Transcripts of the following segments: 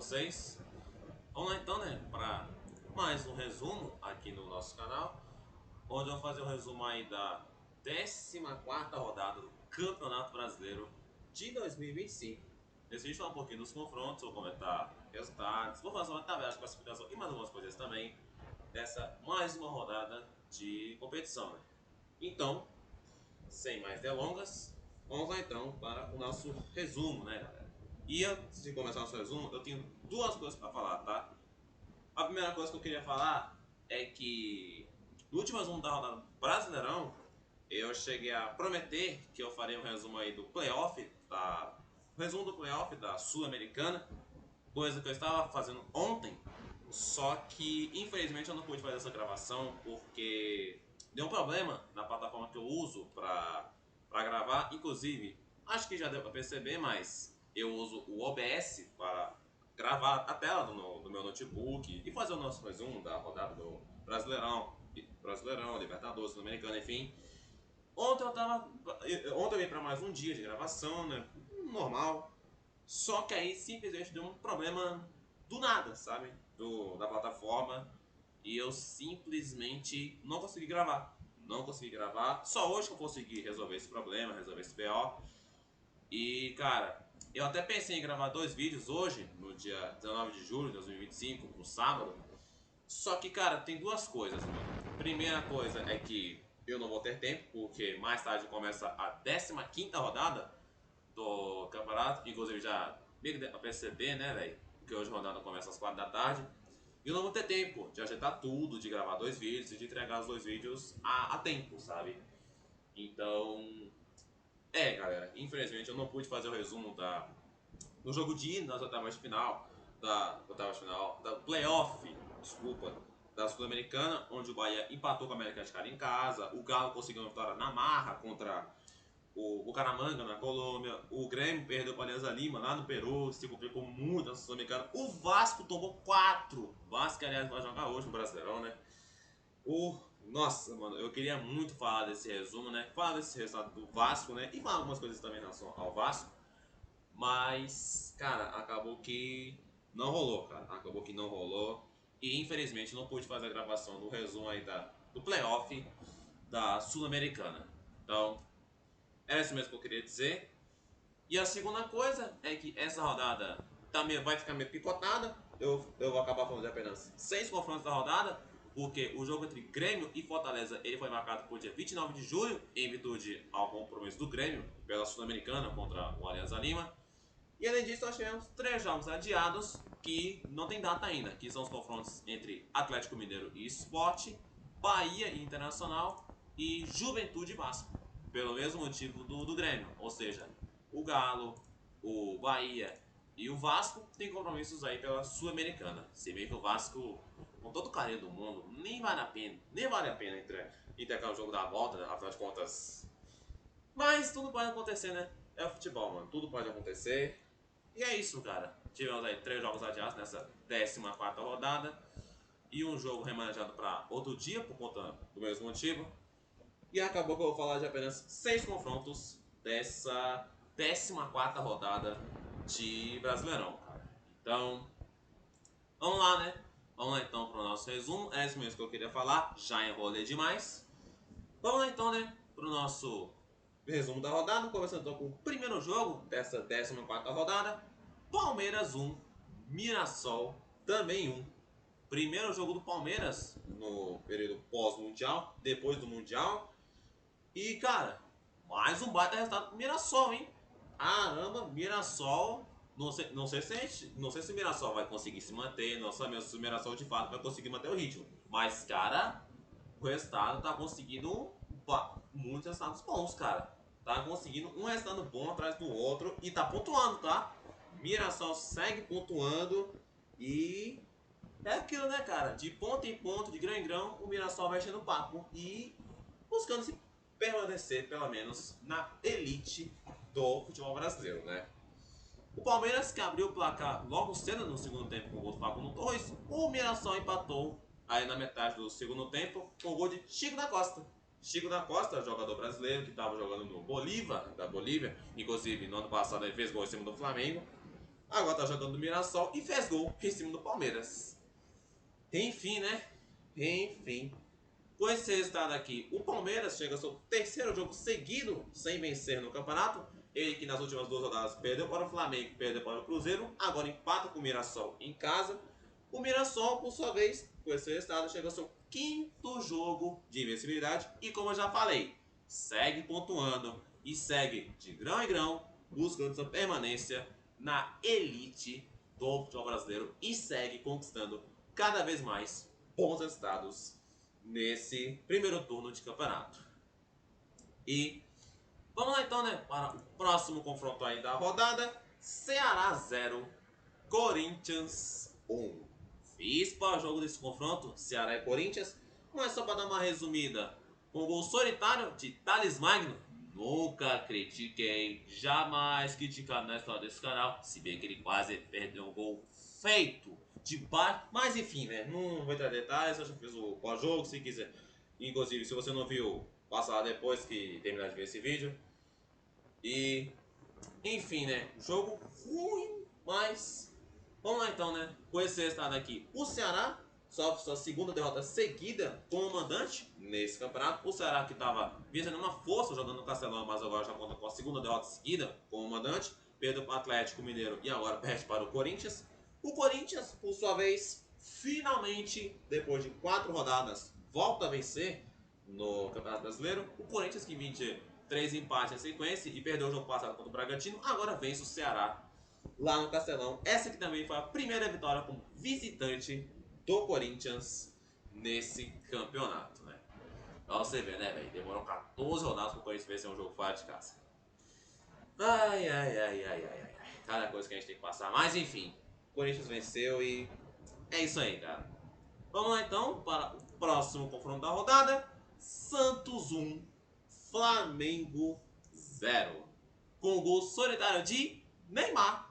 vocês? Vamos lá então, né, para mais um resumo aqui no nosso canal, onde eu vou fazer um resumo aí da 14ª rodada do Campeonato Brasileiro de 2025. Nesse vídeo falar um pouquinho dos confrontos, vou comentar resultados, vou fazer uma tabela de classificação e mais algumas coisas também dessa mais uma rodada de competição, né? Então, sem mais delongas, vamos lá então para o nosso resumo, né, galera? E antes de começar o nosso resumo, eu tenho duas coisas para falar, tá? A primeira coisa que eu queria falar é que no último resumo da rodada do Brasileirão, eu cheguei a prometer que eu faria um resumo aí do playoff, resumo do playoff da Sul-Americana, coisa que eu estava fazendo ontem, só que infelizmente eu não pude fazer essa gravação porque deu um problema na plataforma que eu uso para gravar. Inclusive, acho que já deu para perceber, mas eu uso o OBS para gravar a tela do meu notebook e fazer o nosso resumo da rodada do Brasileirão, Libertadores, Sul-Americana, enfim. Ontem eu vim para mais um dia de gravação, né? Normal. Só que aí simplesmente deu um problema do nada, sabe? Da plataforma. E eu simplesmente não consegui gravar. Não consegui gravar. Só hoje que eu consegui resolver esse problema, resolver esse BO. E, cara, eu até pensei em gravar dois vídeos hoje, no dia 19 de julho de 2025, no sábado. Só que, cara, tem duas coisas, mano. Primeira coisa é que eu não vou ter tempo, porque mais tarde começa a 15ª rodada do campeonato. Inclusive já meio que pra perceber, né, velho? Porque hoje a rodada começa às 4 da tarde. E eu não vou ter tempo de ajeitar tudo, de gravar dois vídeos e de entregar os dois vídeos a tempo, sabe? Então, galera, infelizmente eu não pude fazer o resumo do jogo de ida nas oitavas de final, da playoff, desculpa, da Sul-Americana, onde o Bahia empatou com a América de Cali em casa, o Galo conseguiu uma vitória na marra contra o Bucaramanga na Colômbia, o Grêmio perdeu para o Alianza Lima lá no Peru, se complicou muito na Sul-Americana, o Vasco tomou 4, Vasco, aliás, vai jogar hoje no Brasileirão, né? Nossa, mano, eu queria muito falar desse resumo, né? Falar desse resultado do Vasco, né? E falar algumas coisas também em relação ao Vasco. Mas, cara, acabou que não rolou, cara. Acabou que não rolou. E infelizmente não pude fazer a gravação do resumo aí do playoff da Sul-Americana. Então, era isso mesmo que eu queria dizer. E a segunda coisa é que essa rodada vai ficar meio picotada. Eu vou acabar falando de apenas 6 confrontos da rodada, porque o jogo entre Grêmio e Fortaleza ele foi marcado para o dia 29 de julho, em virtude ao compromisso do Grêmio pela Sul-Americana contra o Alianza Lima. E além disso, nós tivemos 3 jogos adiados que não tem data ainda, que são os confrontos entre Atlético Mineiro e Sport, Bahia e Internacional e Juventude e Vasco, pelo mesmo motivo do Grêmio, ou seja, o Galo, o Bahia e o Vasco têm compromissos aí pela Sul-Americana. Se bem que o Vasco, com todo o carinho do mundo, nem vale a pena entregar o jogo da volta, né? Afinal de contas. Mas tudo pode acontecer, né? É o futebol, mano. Tudo pode acontecer. E é isso, cara. Tivemos aí 3 jogos adiados nessa 14ª rodada. E um jogo remanejado para outro dia, por conta do mesmo motivo. E acabou que eu vou falar de apenas 6 confrontos dessa 14ª rodada de Brasileirão, cara. Então, vamos lá, né? Vamos lá então para o nosso resumo. É isso mesmo que eu queria falar. Já enrolei demais. Vamos lá então, né? Para o nosso resumo da rodada. Começando então com o primeiro jogo dessa 14ª rodada. Palmeiras 1, Mirassol também 1. Primeiro jogo do Palmeiras no período pós-mundial, depois do mundial. E, cara, mais um baita resultado pro Mirassol, hein? Caramba, Mirassol. Não sei se o Mirassol vai conseguir se manter, não sabemos se o Mirassol de fato vai conseguir manter o ritmo. Mas, cara, o resultado tá conseguindo muitos resultados bons, cara. Tá conseguindo um resultado bom atrás do outro e tá pontuando, tá? Mirassol segue pontuando e é aquilo, né, cara? De ponto em ponto, de grão em grão, o Mirassol vai enchendo o papo e buscando se permanecer, pelo menos, na elite do futebol brasileiro, né? O Palmeiras, que abriu o placar logo cedo no segundo tempo com o gol do Facundo Torres, o Mirassol empatou aí na metade do segundo tempo com o gol de Chico da Costa. Chico da Costa, jogador brasileiro que estava jogando no Bolívar, da Bolívia, inclusive no ano passado ele fez gol em cima do Flamengo. Agora tá jogando no Mirassol e fez gol em cima do Palmeiras. Enfim, né? Enfim. Com esse resultado aqui, o Palmeiras chega ao seu terceiro jogo seguido sem vencer no campeonato. Ele que nas últimas duas rodadas perdeu para o Flamengo, perdeu para o Cruzeiro, agora empata com o Mirassol em casa. O Mirassol, por sua vez, com esse resultado, chega ao seu quinto jogo de invencibilidade e, como eu já falei, segue pontuando e segue de grão em grão, buscando sua permanência na elite do futebol brasileiro e segue conquistando cada vez mais bons resultados nesse primeiro turno de campeonato. E vamos lá então, né, para o próximo confronto aí da rodada. Ceará 0, Corinthians 1. Fiz para o jogo desse confronto, Ceará e Corinthians, mas só para dar uma resumida. Com o gol solitário de Thales Magno, nunca critiquei, jamais criticado na história desse canal, se bem que ele quase perdeu um gol feito de baixo, mas enfim, né, não vou entrar em detalhes, eu já fiz o pós-jogo, se quiser. Inclusive, se você não viu, passa lá depois que terminar de ver esse vídeo. E, enfim, né, jogo ruim, mas vamos lá então, né, com esse resultado aqui, o Ceará sofre sua segunda derrota seguida como mandante nesse campeonato. O Ceará que estava vencendo uma força jogando no Castelão, mas agora já conta com a segunda derrota seguida como mandante. Perdeu para o Atlético Mineiro e agora perde para o Corinthians. O Corinthians, por sua vez, finalmente, depois de 4 rodadas, volta a vencer no Campeonato Brasileiro. O Corinthians que vinha de 3 empates em sequência e perdeu o jogo passado contra o Bragantino, agora vence o Ceará lá no Castelão. Essa aqui também foi a primeira vitória como visitante do Corinthians nesse campeonato, né? Pra você ver, né, velho? Demorou 14 rodadas pro Corinthians vencer um jogo fora de casa. Ai, ai, ai, ai, ai, ai. Cada coisa que a gente tem que passar. Mas enfim, o Corinthians venceu e é isso aí, cara. Vamos lá então para o próximo confronto da rodada. Santos 1, Flamengo 0. Com o gol solitário de Neymar.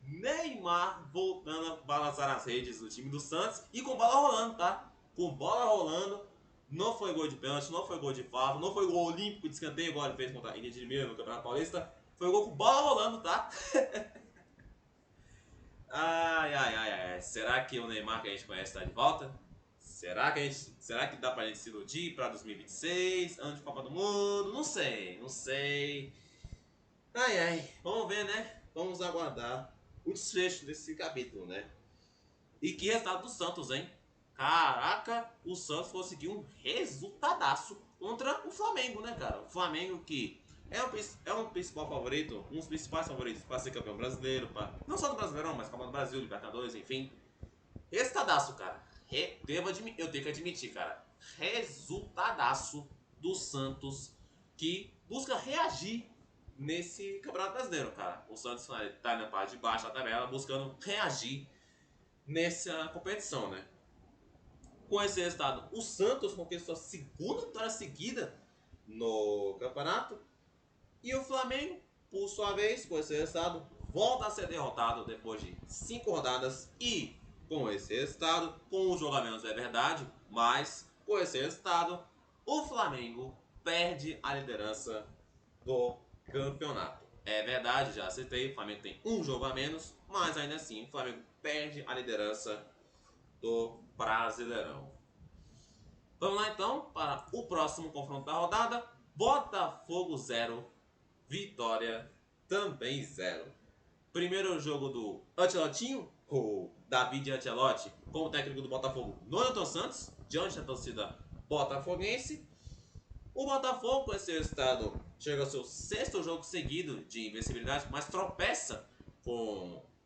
Neymar voltando a balançar as redes do time do Santos e com bola rolando, tá? Com bola rolando, não foi gol de pênalti, não foi gol de falta, não foi gol olímpico de escanteio, igual ele fez contra a Inter de Limeira no Campeonato Paulista. Foi gol com bola rolando, tá? Ai, ai, ai, ai. Será que o Neymar que a gente conhece está de volta? Será que dá pra gente se iludir pra 2026, ano de Copa do Mundo? Não sei, não sei. Ai, ai, vamos ver, né? Vamos aguardar o desfecho desse capítulo, né? E que resultado do Santos, hein? Caraca, o Santos conseguiu um resultadaço contra o Flamengo, né, cara? O Flamengo que é um principal favorito, um dos principais favoritos para ser campeão brasileiro, não só do Brasileirão, mas Copa do Brasil, Libertadores, enfim. Resultadaço, cara. Eu tenho que admitir, cara. Resultadaço do Santos que busca reagir nesse Campeonato Brasileiro, cara. O Santos tá na parte de baixo da tabela buscando reagir nessa competição, né? Com esse resultado, o Santos conquistou a segunda vitória seguida no campeonato e o Flamengo, por sua vez, com esse resultado, volta a ser derrotado depois de 5 rodadas e com esse resultado, com os jogamentos é verdade, mas com esse resultado, o Flamengo perde a liderança do campeonato. É verdade, já citei, o Flamengo tem um jogo a menos, mas ainda assim o Flamengo perde a liderança do Brasileirão. Vamos lá então para o próximo confronto da rodada. Botafogo 0, Vitória também 0. Primeiro jogo do Ancelotinho, o David Ancelotti, como técnico do Botafogo, no Newton Santos, diante da torcida botafoguense. O Botafogo, com esse resultado, chega ao seu sexto jogo seguido de invencibilidade, mas tropeça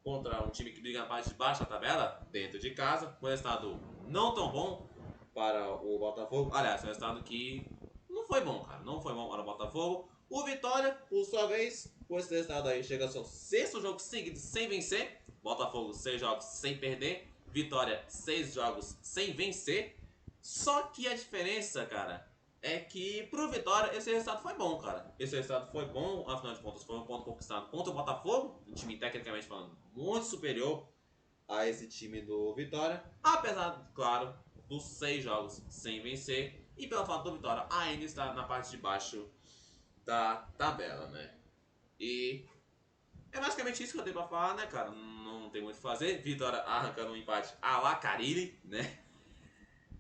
contra um time que briga na parte de baixo da tabela, dentro de casa, com um resultado não tão bom para o Botafogo. Aliás, um resultado que não foi bom, cara. Não foi bom para o Botafogo. O Vitória, por sua vez, com esse resultado aí, chega ao seu sexto jogo seguido sem vencer. Botafogo, 6 jogos sem perder. Vitória, 6 jogos sem vencer. Só que a diferença, cara, é que pro Vitória esse resultado foi bom, cara. Esse resultado foi bom, afinal de contas, foi um ponto conquistado contra o Botafogo, um time tecnicamente falando muito superior a esse time do Vitória, apesar, claro, dos 6 jogos sem vencer e pelo fato do Vitória ainda estar na parte de baixo da tabela, né? E É basicamente isso que eu tenho pra falar, né, cara? Não tem muito o que fazer. Vitória arrancando um empate a la Carille, né?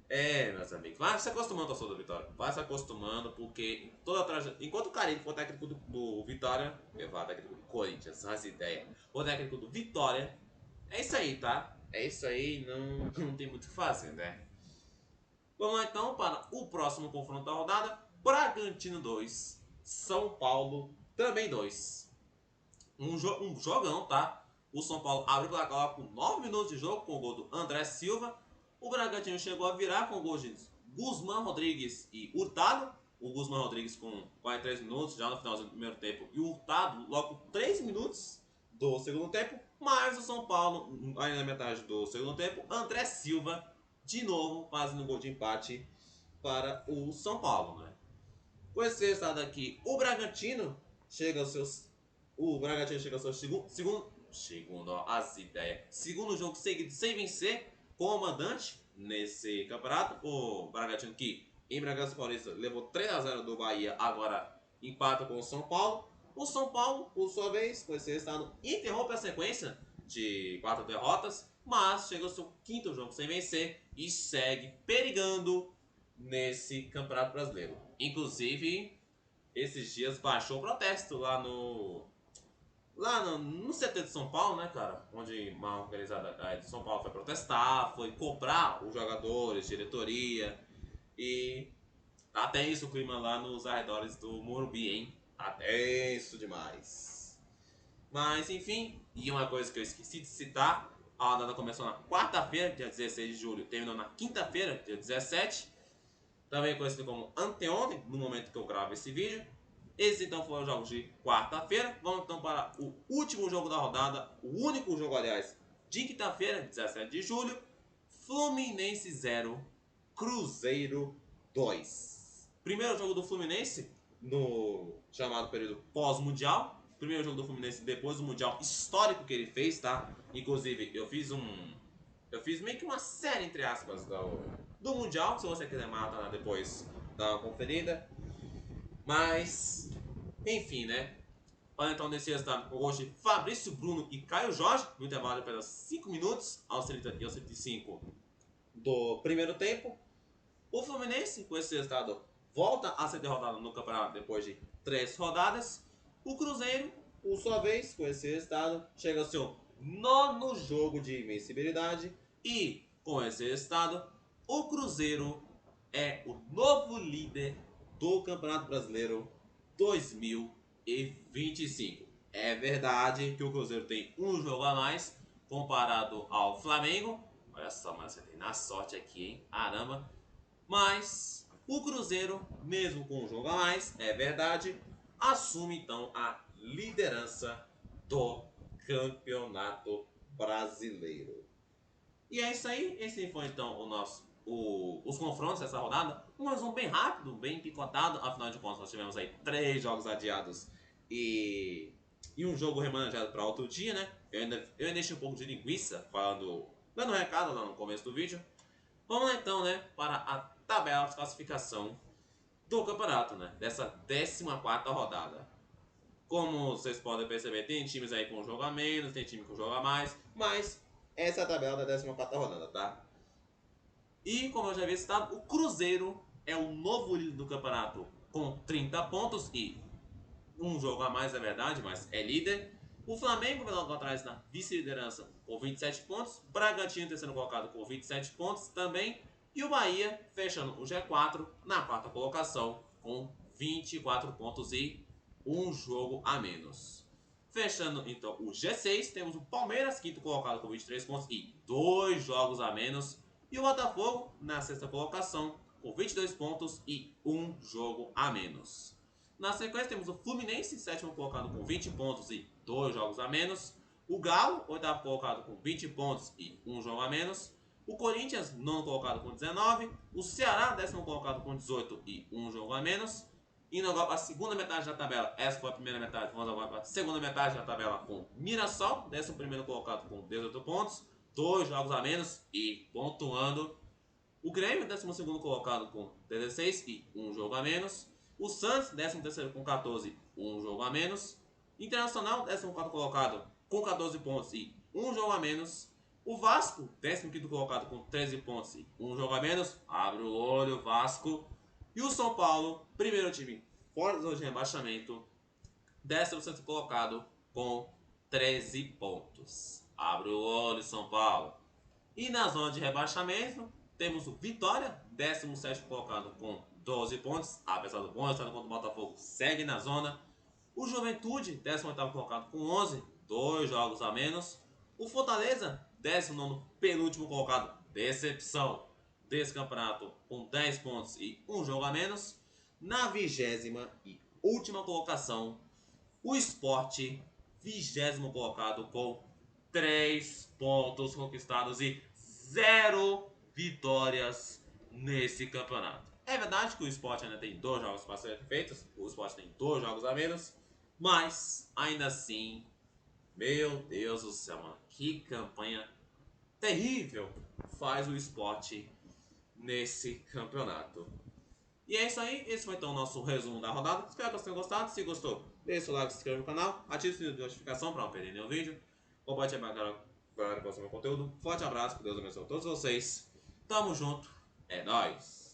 É, meus amigos, vai se acostumando ao som do Vitória. Vai se acostumando, porque toda enquanto o Carille for técnico do Vitória, eu vou técnico do Corinthians, as ideias. O técnico do Vitória, é isso aí, tá? É isso aí, não tem muito o que fazer, né? Vamos lá então para o próximo confronto da rodada. Bragantino 2, São Paulo também 2. Um jogão, tá? O São Paulo abriu o placar com 9 minutos de jogo com o gol do André Silva. O Bragantino chegou a virar com gols de Guzmán Rodrigues e Hurtado. O Guzmán Rodrigues com 43 minutos, já no final do primeiro tempo. E o Hurtado logo com 3 minutos do segundo tempo. Mas o São Paulo, ainda na metade do segundo tempo, André Silva, de novo, fazendo gol de empate para o São Paulo, né? Com esse resultado aqui, o Bragantino chega aos seus. O Bragantino chega ao seu segundo, ó, as ideias. Segundo jogo seguido sem vencer, como mandante nesse campeonato. O Bragantino que em Bragança Paulista levou 3-0 do Bahia, agora empata com o São Paulo. O São Paulo, por sua vez, com esse resultado, interrompe a sequência de 4 derrotas, mas chega ao seu quinto jogo sem vencer e segue perigando nesse Campeonato Brasileiro. Inclusive, esses dias baixou o protesto lá no CT de São Paulo, né, cara? Onde uma organizada de São Paulo foi protestar, foi cobrar os jogadores, diretoria. E tá tenso o clima lá nos arredores do Morumbi, hein? Tá tenso demais. Mas, enfim, e uma coisa que eu esqueci de citar, a rodada começou na quarta-feira, dia 16 de julho, terminou na quinta-feira, dia 17. Também conhecido como anteontem, no momento que eu gravo esse vídeo. Esses então foram os jogos de quarta-feira. Vamos então para o último jogo da rodada, o único jogo, aliás, de quinta-feira, 17 de julho. Fluminense 0, Cruzeiro 2. Primeiro jogo do Fluminense no chamado período pós-mundial. Primeiro jogo do Fluminense depois do mundial histórico que ele fez, tá? Inclusive, eu fiz meio que uma série, entre aspas, do Mundial. Se você quiser matar depois, dá uma conferida. Mas, enfim, né? Olha então nesse resultado hoje, Fabrício Bruno e Caio Jorge, no intervalo de apenas 5 minutos, aos 30 e aos 35 do primeiro tempo. O Fluminense, com esse resultado, volta a ser derrotado no campeonato depois de 3 rodadas. O Cruzeiro, por sua vez, com esse resultado, chega ao seu nono jogo de invencibilidade. E, com esse resultado, o Cruzeiro é o novo líder do Campeonato Brasileiro 2025. É verdade que o Cruzeiro tem um jogo a mais comparado ao Flamengo. Olha só, mas você tem na sorte aqui, hein? Caramba. Mas o Cruzeiro, mesmo com um jogo a mais, é verdade, assume então a liderança do Campeonato Brasileiro. E é isso aí, esse foi então os confrontos dessa rodada. Um resumo bem rápido, bem picotado, afinal de contas nós tivemos aí 3 jogos adiados e um jogo remanejado para outro dia, né? Eu ainda deixei um pouco de linguiça, dando um recado lá no começo do vídeo. Vamos lá então, né, para a tabela de classificação do campeonato, né, dessa 14ª rodada. Como vocês podem perceber, tem times aí com jogo a menos, tem time com jogo a mais, mas essa é a tabela da 14ª rodada, tá? E como eu já havia citado, o Cruzeiro é o novo líder do campeonato com 30 pontos e um jogo a mais, é verdade, mas é líder. O Flamengo vai logo atrás na vice-liderança com 27 pontos. Bragantino terceiro colocado com 27 pontos também. E o Bahia fechando o G4 na quarta colocação com 24 pontos e um jogo a menos. Fechando então o G6, temos o Palmeiras, quinto colocado com 23 pontos e 2 jogos a menos. E o Botafogo na sexta colocação com 22 pontos e um jogo a menos. Na sequência temos o Fluminense, sétimo colocado com 20 pontos e 2 jogos a menos. O Galo, oitavo colocado com 20 pontos e 1 jogo a menos. O Corinthians, nono colocado com 19. O Ceará, décimo colocado com 18 e 1 jogo a menos. Indo agora para a segunda metade da tabela. Essa foi a primeira metade, vamos agora para a segunda metade da tabela com Mirassol, décimo primeiro colocado com 18 pontos, 2 jogos a menos e pontuando. O Grêmio, 12º colocado com 16 e 1 jogo a menos. O Santos, 13º com 14, 1 jogo a menos. Internacional, 14º colocado, com 14 pontos e um jogo a menos. O Vasco, 15º colocado, com 13 pontos e um jogo a menos. Abre o olho, Vasco. E o São Paulo, primeiro time fora da zona de rebaixamento, 16º colocado, com 13 pontos. Abre o olho, São Paulo. E na zona de rebaixamento, temos o Vitória, 17º colocado, com 12 pontos. Apesar do bom resultado contra o Botafogo, segue na zona. O Juventude, 18º colocado, com 11, 2 jogos a menos. O Fortaleza, 19º penúltimo colocado, decepção desse campeonato, com 10 pontos e um jogo a menos. Na 20ª e última colocação, o Sport, 20º colocado, com 3 pontos conquistados e 0 vitórias nesse campeonato. É verdade que o Sport ainda tem 2 jogos para serem feitos, o Sport tem 2 jogos a menos, mas ainda assim, meu Deus do céu, mano, que campanha terrível faz o Sport nesse campeonato. E é isso aí, esse foi então o nosso resumo da rodada. Espero que vocês tenham gostado. Se gostou, deixa o like, se inscreva no canal, ative o sininho de notificação para não perder nenhum vídeo. Compartilhe para a galera que gosta do meu conteúdo. Forte abraço, que Deus abençoe a todos vocês. Tamo junto, é nóis!